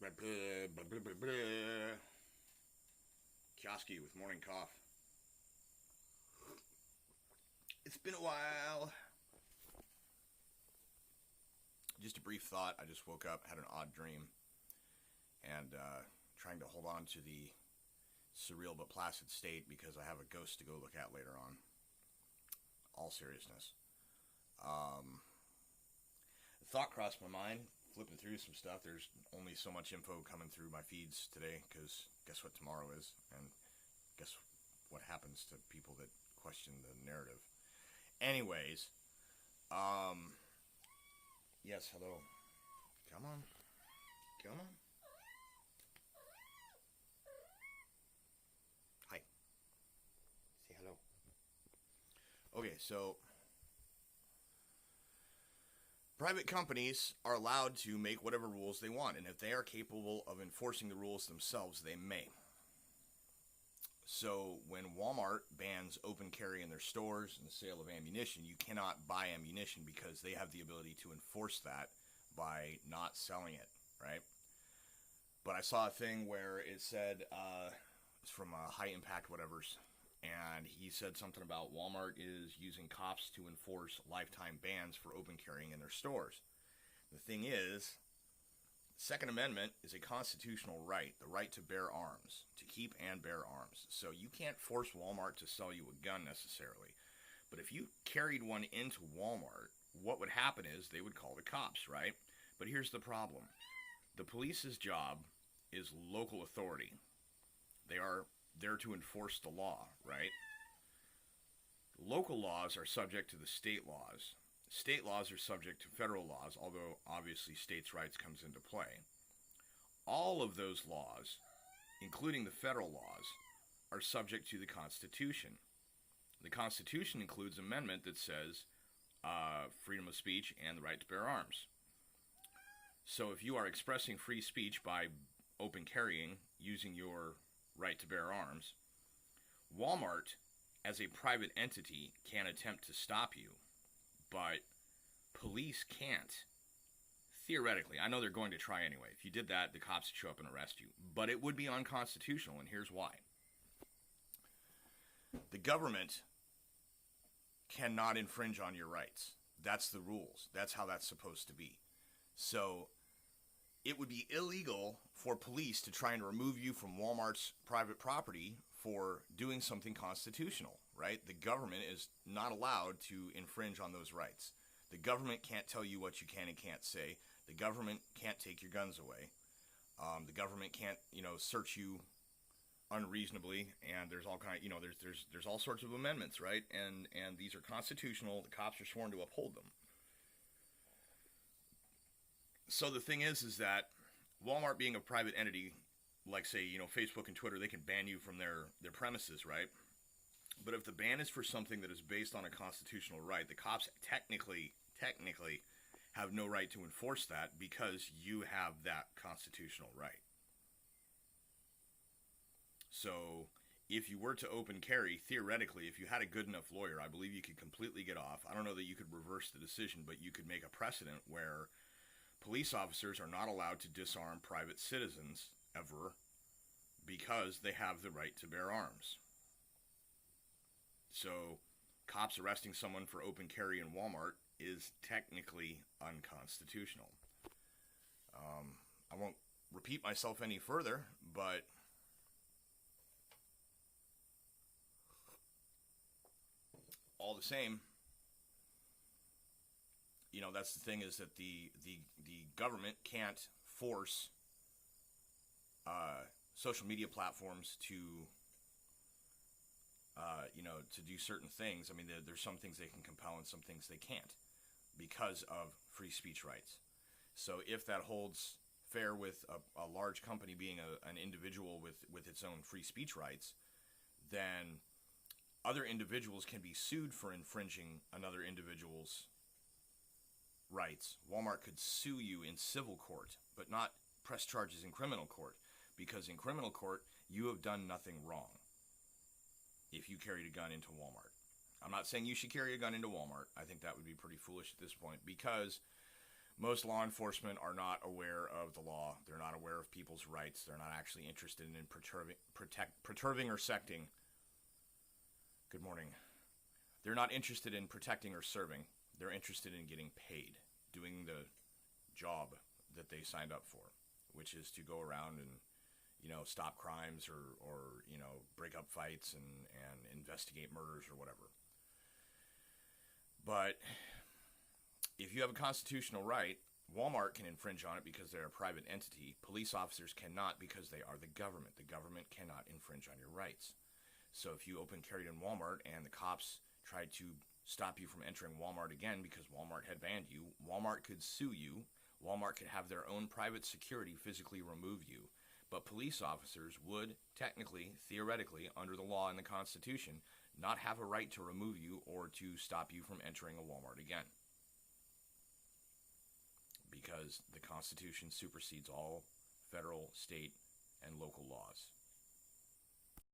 Blah, blah, blah, blah, blah, blah. Kioski with morning cough. It's been a while. Just a brief thought. I just woke up, had an odd dream, and trying to hold on to the surreal but placid state because I have a ghost to go look at later on. All seriousness. The thought crossed my mind, flipping through some stuff. There's only so much info coming through my feeds today because guess what tomorrow is? And guess what happens to people that question the narrative? Anyways, yes, hello. Come on. Come on. Hi. Say hello. Okay, so private companies are allowed to make whatever rules they want, and if they are capable of enforcing the rules themselves, they may. So when Wal Mart bans open carry in their stores and the sale of ammunition, you cannot buy ammunition because they have the ability to enforce that by not selling it, right? But I saw a thing where it said, it's from High Impact Whatevers, and he said something about Walmart is using cops to enforce lifetime bans for open carrying in their stores. The thing is, the Second Amendment is a constitutional right, the right to bear arms, to keep and bear arms. So you can't force Walmart to sell you a gun necessarily. But if you carried one into Walmart, what would happen is they would call the cops, right? But here's the problem. The police's job is local authority. They are there to enforce the law, right? Local laws are subject to the state laws. State laws are subject to federal laws, although obviously states' rights comes into play. All of those laws, including the federal laws, are subject to the Constitution. The Constitution includes an amendment that says freedom of speech and the right to bear arms. So if you are expressing free speech by open carrying, using your right to bear arms, Walmart, as a private entity, can attempt to stop you, but police can't. Theoretically, I know they're going to try anyway. If you did that, the cops would show up and arrest you. But it would be unconstitutional, and here's why. The government cannot infringe on your rights. That's the rules. That's how that's supposed to be. So it would be illegal for police to try and remove you from Walmart's private property for doing something constitutional, right? The government is not allowed to infringe on those rights. The government can't tell you what you can and can't say. The government can't take your guns away. The government can't, search you unreasonably. And there's all kind of, there's all sorts of amendments, right? And these are constitutional. The cops are sworn to uphold them. So the thing is that Walmart being a private entity, like say, Facebook and Twitter, they can ban you from their premises, right? But if the ban is for something that is based on a constitutional right, the cops technically have no right to enforce that because you have that constitutional right. So if you were to open carry, theoretically, if you had a good enough lawyer, I believe you could completely get off. I don't know that you could reverse the decision, but you could make a precedent where police officers are not allowed to disarm private citizens ever because they have the right to bear arms. So cops arresting someone for open carry in Walmart is technically unconstitutional. I won't repeat myself any further, but all the same, that's the thing is that the government can't force social media platforms to to do certain things. I mean, there's some things they can compel and some things they can't because of free speech rights. So if that holds fair with a large company being an individual with its own free speech rights, then other individuals can be sued for infringing another individual's rights. Walmart could sue you in civil court, but not press charges in criminal court, because in criminal court, you have done nothing wrong if you carried a gun into Walmart. I'm not saying you should carry a gun into Walmart. I think that would be pretty foolish at this point, because Most law enforcement are not aware of the law. They're not aware of people's rights. They're not actually interested in perturbing or secting. Good morning. They're not interested in protecting or serving. They're interested in getting paid, doing the job that they signed up for, which is to go around and, stop crimes or break up fights and investigate murders or whatever. But if you have a constitutional right, Wal Mart can infringe on it because they're a private entity. Police officers cannot because they are the government. The government cannot infringe on your rights. So if you open carried in Walmart and the cops tried to stop you from entering Walmart again because Walmart had banned you, Walmart could sue you. Walmart could have their own private security physically remove you. But police officers would technically, theoretically, under the law and the Constitution, not have a right to remove you or to stop you from entering a Walmart again. Because the Constitution supersedes all federal, state, and local laws.